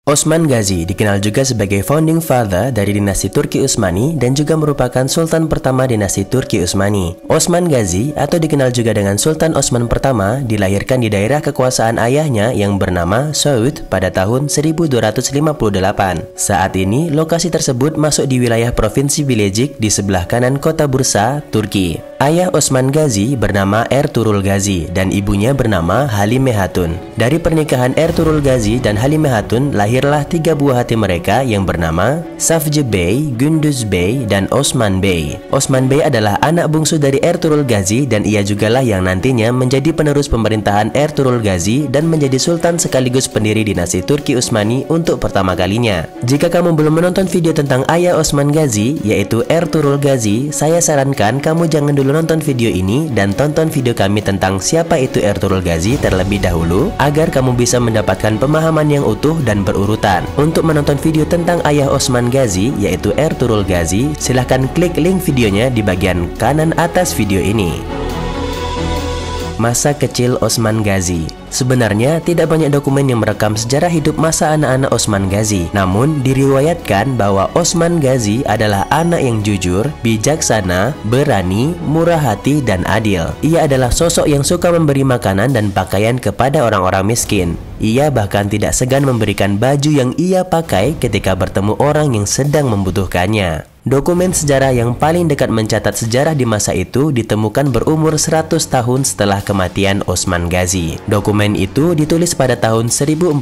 Osman Gazi dikenal juga sebagai founding father dari dinasti Turki Utsmani dan juga merupakan sultan pertama dinasti Turki Utsmani. Osman Gazi atau dikenal juga dengan Sultan Osman pertama dilahirkan di daerah kekuasaan ayahnya yang bernama Saud pada tahun 1258. Saat ini lokasi tersebut masuk di wilayah provinsi Bilecik di sebelah kanan kota Bursa, Turki. Ayah Osman Gazi bernama Ertuğrul Gazi dan ibunya bernama Halime Hatun. Dari pernikahan Ertuğrul Gazi dan Halime Hatun lahirlah 3 buah hati mereka yang bernama Safje Bey, Gündüz Bey, dan Osman Bey. Osman Bey adalah anak bungsu dari Ertuğrul Gazi dan ia jugalah yang nantinya menjadi penerus pemerintahan Ertuğrul Gazi dan menjadi sultan sekaligus pendiri dinasti Turki Utsmani untuk pertama kalinya. Jika kamu belum menonton video tentang ayah Osman Gazi yaitu Ertuğrul Gazi, saya sarankan kamu jangan dulu nonton video ini dan tonton video kami tentang siapa itu Ertuğrul Gazi terlebih dahulu agar kamu bisa mendapatkan pemahaman yang utuh dan berurutan. Untuk menonton video tentang ayah Osman Gazi yaitu Ertuğrul Gazi, silahkan klik link videonya di bagian kanan atas video ini. Masa kecil Osman Gazi. Sebenarnya tidak banyak dokumen yang merekam sejarah hidup masa anak-anak Osman Gazi. Namun diriwayatkan bahwa Osman Gazi adalah anak yang jujur, bijaksana, berani, murah hati, dan adil. Ia adalah sosok yang suka memberi makanan dan pakaian kepada orang-orang miskin. Ia bahkan tidak segan memberikan baju yang ia pakai ketika bertemu orang yang sedang membutuhkannya. Dokumen sejarah yang paling dekat mencatat sejarah di masa itu ditemukan berumur 100 tahun setelah kematian Osman Gazi. Dokumen itu ditulis pada tahun 1414,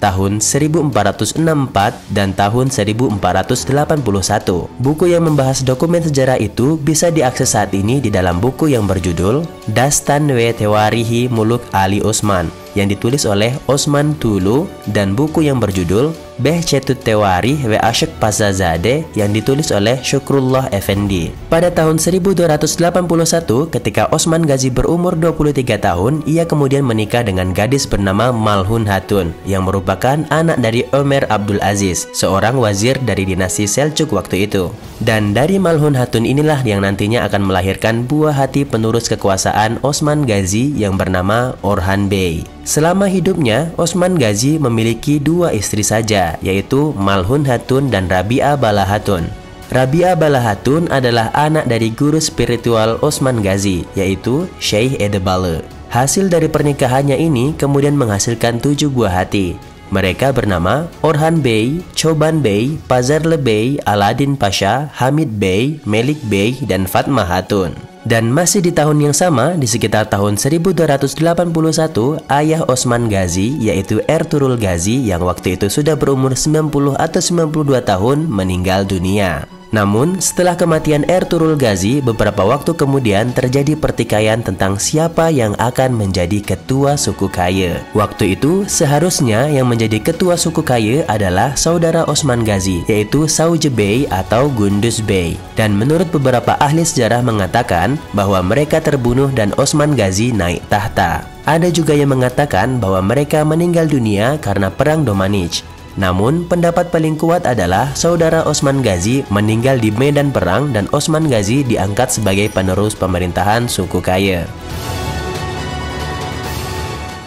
tahun 1464, dan tahun 1481. Buku yang membahas dokumen sejarah itu bisa diakses saat ini di dalam buku yang berjudul Dastan ve Tewarihi Muluk Ali Osman yang ditulis oleh Osman Tulu dan buku yang berjudul Behçetut Tevarih ve Aşık Pasazade yang ditulis oleh Syukrullah Effendi. Pada tahun 1281 ketika Osman Gazi berumur 23 tahun, ia kemudian menikah dengan gadis bernama Malhun Hatun yang merupakan anak dari Ömer Abdul Aziz, seorang wazir dari dinasti Selçuk waktu itu. Dan dari Malhun Hatun inilah yang nantinya akan melahirkan buah hati penerus kekuasaan Osman Gazi yang bernama Orhan Bey. Selama hidupnya, Osman Gazi memiliki 2 istri saja, yaitu Malhun Hatun dan Rabia Bala Hatun. Rabia Bala Hatun adalah anak dari guru spiritual Osman Gazi, yaitu Sheikh Edebali. Hasil dari pernikahannya ini kemudian menghasilkan 7 buah hati. Mereka bernama Orhan Bey, Çoban Bey, Pazarlı Bey, Aladin Pasha, Hamid Bey, Melik Bey, dan Fatma Hatun. Dan masih di tahun yang sama, di sekitar tahun 1281, ayah Osman Gazi, yaitu Ertuğrul Gazi yang waktu itu sudah berumur 90 atau 92 tahun, meninggal dunia. Namun, setelah kematian Ertuğrul Gazi, beberapa waktu kemudian terjadi pertikaian tentang siapa yang akan menjadi ketua suku Kayı. Waktu itu, seharusnya yang menjadi ketua suku Kayı adalah saudara Osman Gazi, yaitu Savcı Bey atau Gündüz Bey. Dan menurut beberapa ahli sejarah mengatakan bahwa mereka terbunuh dan Osman Gazi naik tahta. Ada juga yang mengatakan bahwa mereka meninggal dunia karena perang Domaniç. Namun, pendapat paling kuat adalah saudara Osman Gazi meninggal di medan perang dan Osman Gazi diangkat sebagai penerus pemerintahan suku Kayı.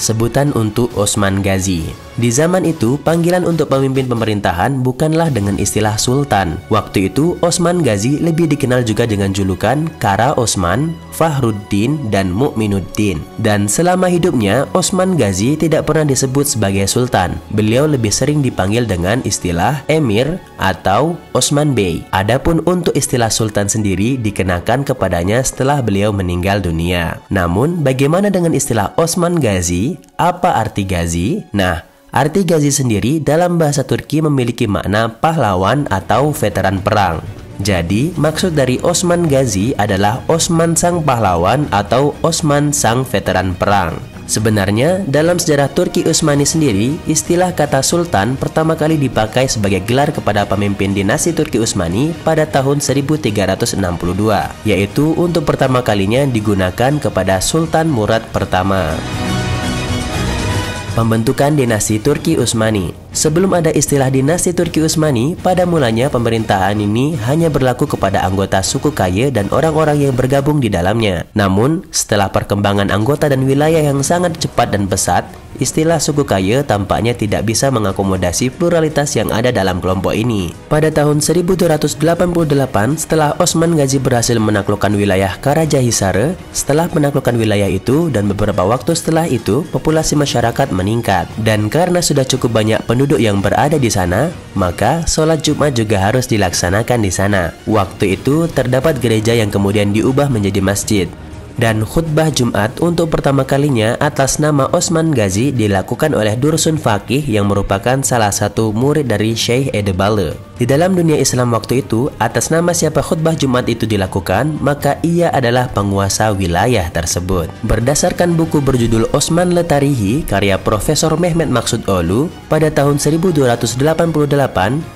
Sebutan untuk Osman Gazi. Di zaman itu, panggilan untuk pemimpin pemerintahan bukanlah dengan istilah sultan. Waktu itu, Osman Gazi lebih dikenal juga dengan julukan Kara Osman, Fahruddin, dan Mukminuddin. Dan selama hidupnya, Osman Gazi tidak pernah disebut sebagai sultan. Beliau lebih sering dipanggil dengan istilah Emir atau Osman Bey. Adapun untuk istilah sultan sendiri dikenakan kepadanya setelah beliau meninggal dunia. Namun, bagaimana dengan istilah Osman Gazi? Apa arti Gazi? Nah, arti Gazi sendiri dalam bahasa Turki memiliki makna pahlawan atau veteran perang. Jadi, maksud dari Osman Gazi adalah Osman sang pahlawan atau Osman sang veteran perang. Sebenarnya, dalam sejarah Turki Utsmani sendiri, istilah kata sultan pertama kali dipakai sebagai gelar kepada pemimpin dinasti Turki Utsmani pada tahun 1362, yaitu untuk pertama kalinya digunakan kepada Sultan Murad pertama. Pembentukan dinasti Turki Utsmani. Sebelum ada istilah dinasti Turki Utsmani, pada mulanya pemerintahan ini hanya berlaku kepada anggota suku Kayı dan orang-orang yang bergabung di dalamnya. Namun, setelah perkembangan anggota dan wilayah yang sangat cepat dan pesat, istilah suku kaya tampaknya tidak bisa mengakomodasi pluralitas yang ada dalam kelompok ini. Pada tahun 1288, setelah Osman Ghazi berhasil menaklukkan wilayah Karajahisar, setelah menaklukkan wilayah itu dan beberapa waktu setelah itu, populasi masyarakat meningkat. Dan karena sudah cukup banyak penduduk yang berada di sana, maka sholat Jumat juga harus dilaksanakan di sana. Waktu itu terdapat gereja yang kemudian diubah menjadi masjid. Dan khutbah Jumat untuk pertama kalinya atas nama Osman Ghazi dilakukan oleh Dursun Faqih yang merupakan salah satu murid dari Syekh Edebale. Di dalam dunia Islam waktu itu, atas nama siapa khutbah Jumat itu dilakukan, maka ia adalah penguasa wilayah tersebut. Berdasarkan buku berjudul Osman Le Tarihi karya Profesor Mehmet Maksud Olu, pada tahun 1288,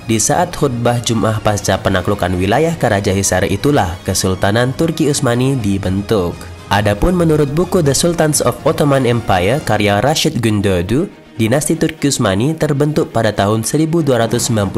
di saat khutbah Jumat pasca penaklukan wilayah Karajahisar itulah Kesultanan Turki Utsmani dibentuk. Adapun menurut buku The Sultans of Ottoman Empire karya Rashid Gundodu, dinasti Turki Utsmani terbentuk pada tahun 1299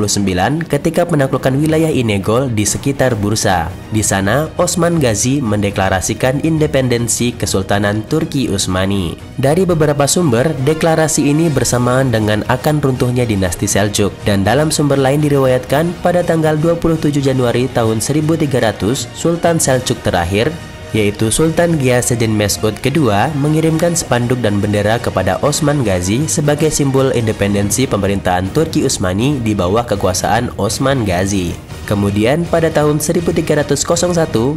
ketika penaklukan wilayah Inegol di sekitar Bursa. Di sana, Osman Ghazi mendeklarasikan independensi Kesultanan Turki Utsmani. Dari beberapa sumber, deklarasi ini bersamaan dengan akan runtuhnya dinasti Seljuk, dan dalam sumber lain diriwayatkan pada tanggal 27 Januari tahun 1300, Sultan Seljuk terakhir, yaitu Sultan Ghiyaseddin Mesud kedua, mengirimkan spanduk dan bendera kepada Osman Ghazi sebagai simbol independensi pemerintahan Turki Utsmani di bawah kekuasaan Osman Ghazi. Kemudian pada tahun 1301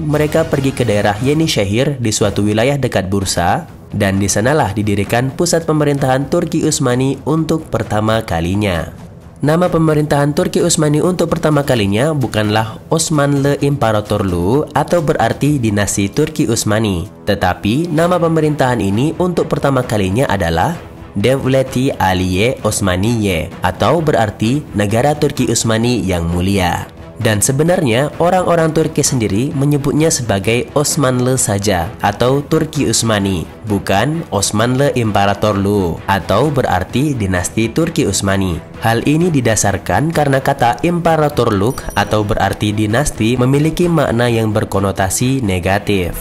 mereka pergi ke daerah Yenişehir di suatu wilayah dekat Bursa, dan di sanalah didirikan pusat pemerintahan Turki Utsmani untuk pertama kalinya. Nama pemerintahan Turki Utsmani untuk pertama kalinya bukanlah Osmanlı İmparatorluğu atau berarti dinasti Turki Utsmani, tetapi nama pemerintahan ini untuk pertama kalinya adalah Devleti Aliye Osmaniye atau berarti negara Turki Utsmani yang mulia. Dan sebenarnya orang-orang Turki sendiri menyebutnya sebagai Osmanlı saja atau Turki Utsmani, bukan Osmanlı İmparatorluğu atau berarti dinasti Turki Utsmani. Hal ini didasarkan karena kata imparatorluk atau berarti dinasti memiliki makna yang berkonotasi negatif.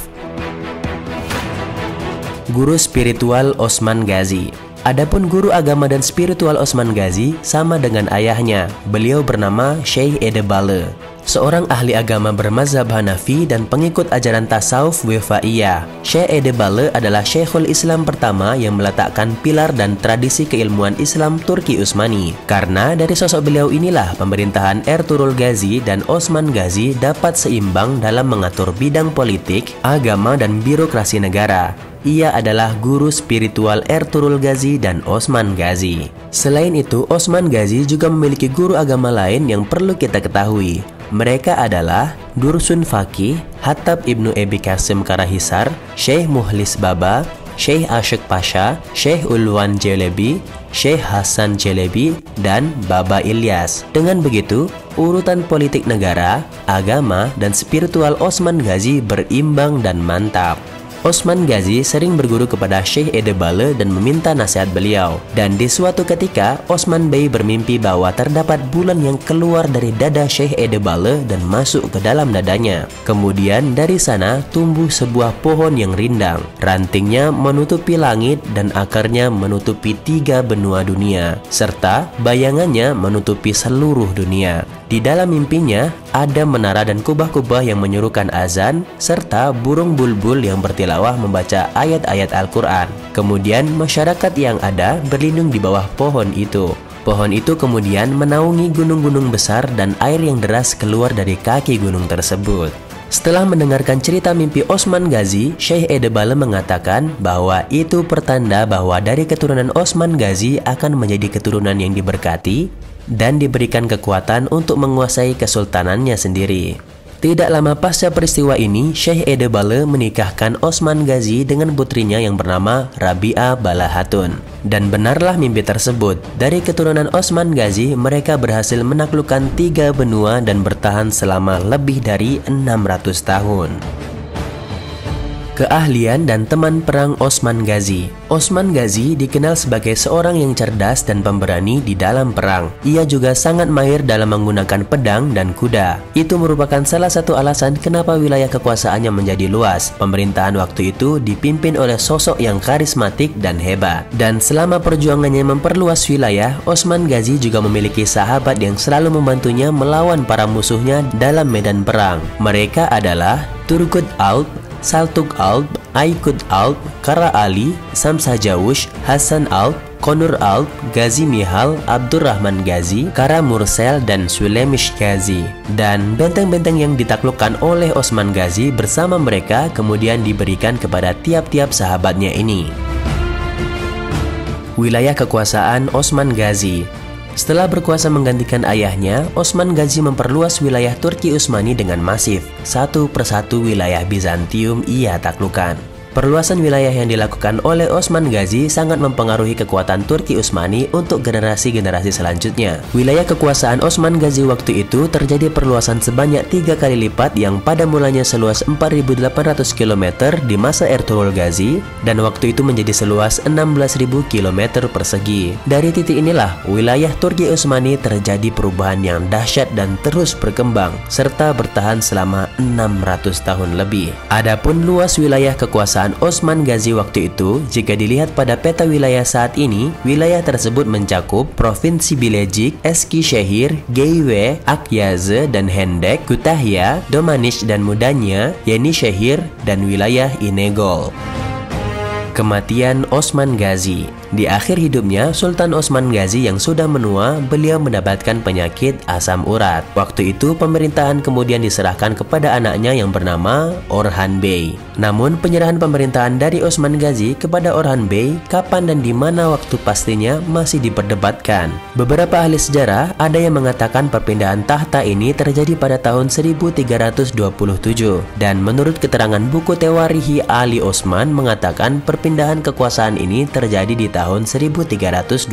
Guru spiritual Osman Ghazi. Adapun guru agama dan spiritual Osman Ghazi sama dengan ayahnya. Beliau bernama Syekh Edebale, seorang ahli agama bermazhab Hanafi dan pengikut ajaran tasawuf Wefaiyah. Syekh Edebale adalah Syekhul Islam pertama yang meletakkan pilar dan tradisi keilmuan Islam Turki Utsmani. Karena dari sosok beliau inilah pemerintahan Ertuğrul Ghazi dan Osman Ghazi dapat seimbang dalam mengatur bidang politik, agama, dan birokrasi negara. Ia adalah guru spiritual Ertuğrul Ghazi dan Osman Ghazi. Selain itu, Osman Ghazi juga memiliki guru agama lain yang perlu kita ketahui. Mereka adalah Dursun Faqih, Hattab Ibnu Ebi Qasim Karahisar, Syekh Muhlis Baba, Syekh Asyik Pasha, Syekh Ulwan Celebi, Syekh Hasan Celebi, dan Baba Ilyas. Dengan begitu, urutan politik negara, agama, dan spiritual Osman Ghazi berimbang dan mantap. Osman Ghazi sering berguru kepada Syekh Edebale dan meminta nasihat beliau. Dan di suatu ketika, Osman Bey bermimpi bahwa terdapat bulan yang keluar dari dada Syekh Edebale dan masuk ke dalam dadanya. Kemudian dari sana tumbuh sebuah pohon yang rindang. Rantingnya menutupi langit dan akarnya menutupi 3 benua dunia, serta bayangannya menutupi seluruh dunia. Di dalam mimpinya, ada menara dan kubah-kubah yang menyerukan azan, serta burung bulbul yang bertilawah membaca ayat-ayat Al-Quran. Kemudian masyarakat yang ada berlindung di bawah pohon itu. Pohon itu kemudian menaungi gunung-gunung besar dan air yang deras keluar dari kaki gunung tersebut. Setelah mendengarkan cerita mimpi Osman Ghazi, Syekh Edebale mengatakan bahwa itu pertanda bahwa dari keturunan Osman Ghazi akan menjadi keturunan yang diberkati dan diberikan kekuatan untuk menguasai kesultanannya sendiri. Tidak lama pasca peristiwa ini, Syekh Edebale menikahkan Osman Ghazi dengan putrinya yang bernama Rabi'ah Balahatun. Dan benarlah mimpi tersebut. Dari keturunan Osman Ghazi, mereka berhasil menaklukkan 3 benua dan bertahan selama lebih dari 600 tahun. Keahlian dan teman perang Osman Ghazi. Osman Ghazi dikenal sebagai seorang yang cerdas dan pemberani di dalam perang. Ia juga sangat mahir dalam menggunakan pedang dan kuda. Itu merupakan salah satu alasan kenapa wilayah kekuasaannya menjadi luas. Pemerintahan waktu itu dipimpin oleh sosok yang karismatik dan hebat. Dan selama perjuangannya memperluas wilayah, Osman Ghazi juga memiliki sahabat yang selalu membantunya melawan para musuhnya dalam medan perang. Mereka adalah Turgut Alp, Saltuk Alp, Aykut Alp, Kara Ali, Samsah Jawush, Hasan Alp, Konur Alp, Ghazi Mihal, Abdurrahman Ghazi, Kara Mursel, dan Sulemish Ghazi. Dan benteng-benteng yang ditaklukkan oleh Osman Ghazi bersama mereka kemudian diberikan kepada tiap-tiap sahabatnya ini. Wilayah kekuasaan Osman Ghazi. Setelah berkuasa menggantikan ayahnya, Osman Ghazi memperluas wilayah Turki Utsmani dengan masif. Satu persatu wilayah Bizantium ia taklukkan. Perluasan wilayah yang dilakukan oleh Osman Ghazi sangat mempengaruhi kekuatan Turki Utsmani untuk generasi-generasi selanjutnya. Wilayah kekuasaan Osman Ghazi waktu itu terjadi perluasan sebanyak 3 kali lipat yang pada mulanya seluas 4.800 km di masa Ertuğrul Ghazi dan waktu itu menjadi seluas 16.000 km persegi. Dari titik inilah wilayah Turki Utsmani terjadi perubahan yang dahsyat dan terus berkembang serta bertahan selama 600 tahun lebih. Adapun luas wilayah kekuasaan Osman Ghazi waktu itu, jika dilihat pada peta wilayah saat ini, wilayah tersebut mencakup Provinsi Bilecik, Eskişehir, Geyve, Akyazı dan Hendek, Kütahya, Domaniş dan Mudanya, Yenişehir, dan wilayah Inegöl. Kematian Osman Ghazi. Di akhir hidupnya, Sultan Osman Ghazi yang sudah menua, beliau mendapatkan penyakit asam urat. Waktu itu, pemerintahan kemudian diserahkan kepada anaknya yang bernama Orhan Bey. Namun, penyerahan pemerintahan dari Osman Ghazi kepada Orhan Bey, kapan dan di mana waktu pastinya masih diperdebatkan. Beberapa ahli sejarah ada yang mengatakan perpindahan tahta ini terjadi pada tahun 1327. Dan menurut keterangan buku Tewarihi Ali Osman mengatakan perpindahan kekuasaan ini terjadi di tahun 1320.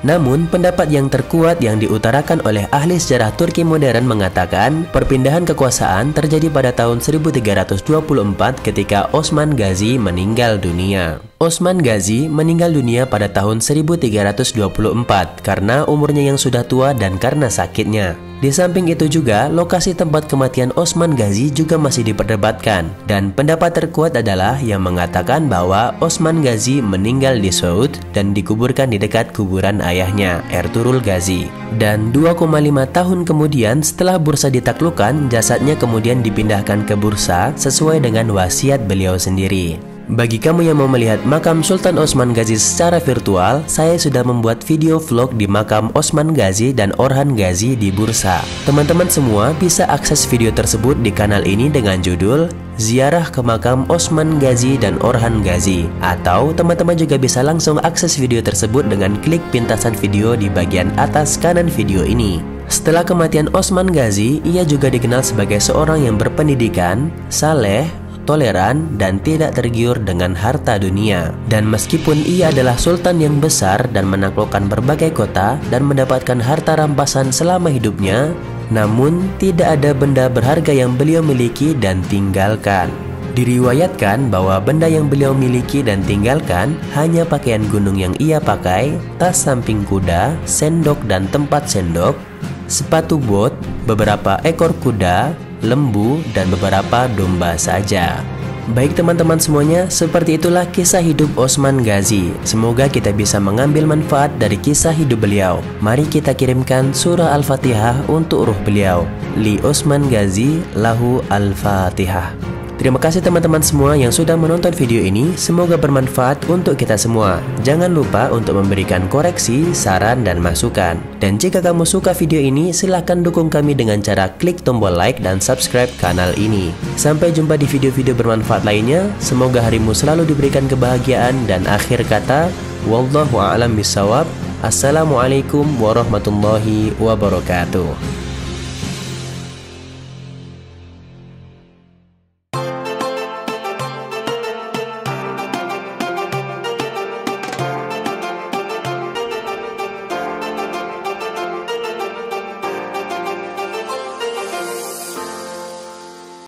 Namun, pendapat yang terkuat yang diutarakan oleh ahli sejarah Turki modern mengatakan perpindahan kekuasaan terjadi pada tahun 1324 ketika Osman Ghazi meninggal dunia. Osman Ghazi meninggal dunia pada tahun 1324 karena umurnya yang sudah tua dan karena sakitnya. Di samping itu juga, lokasi tempat kematian Osman Ghazi juga masih diperdebatkan. Dan pendapat terkuat adalah yang mengatakan bahwa Osman Ghazi meninggal di Suud dan dikuburkan di dekat kuburan ayahnya, Ertuğrul Ghazi. Dan 2,5 tahun kemudian setelah Bursa ditaklukkan, jasadnya kemudian dipindahkan ke Bursa sesuai dengan wasiat beliau sendiri. Bagi kamu yang mau melihat makam Sultan Osman Ghazi secara virtual, saya sudah membuat video vlog di makam Osman Ghazi dan Orhan Ghazi di Bursa. Teman-teman semua bisa akses video tersebut di kanal ini dengan judul Ziarah ke Makam Osman Ghazi dan Orhan Ghazi. Atau teman-teman juga bisa langsung akses video tersebut dengan klik pintasan video di bagian atas kanan video ini. Setelah kematian Osman Ghazi, ia juga dikenal sebagai seorang yang berpendidikan, saleh, toleran, dan tidak tergiur dengan harta dunia. Dan meskipun ia adalah sultan yang besar dan menaklukkan berbagai kota dan mendapatkan harta rampasan selama hidupnya, namun tidak ada benda berharga yang beliau miliki dan tinggalkan. Diriwayatkan bahwa benda yang beliau miliki dan tinggalkan hanya pakaian gunung yang ia pakai, tas samping kuda, sendok dan tempat sendok, sepatu bot, beberapa ekor kuda, lembu, dan beberapa domba saja. Baik teman-teman semuanya, seperti itulah kisah hidup Osman Ghazi. Semoga kita bisa mengambil manfaat dari kisah hidup beliau. Mari kita kirimkan surah Al-Fatihah untuk ruh beliau. Li Osman Ghazi lahu Al-Fatihah. Terima kasih teman-teman semua yang sudah menonton video ini. Semoga bermanfaat untuk kita semua. Jangan lupa untuk memberikan koreksi, saran, dan masukan. Dan jika kamu suka video ini, silahkan dukung kami dengan cara klik tombol like dan subscribe kanal ini. Sampai jumpa di video-video bermanfaat lainnya. Semoga harimu selalu diberikan kebahagiaan, dan akhir kata, wallahu a'lam bishawab. Assalamualaikum warahmatullahi wabarakatuh.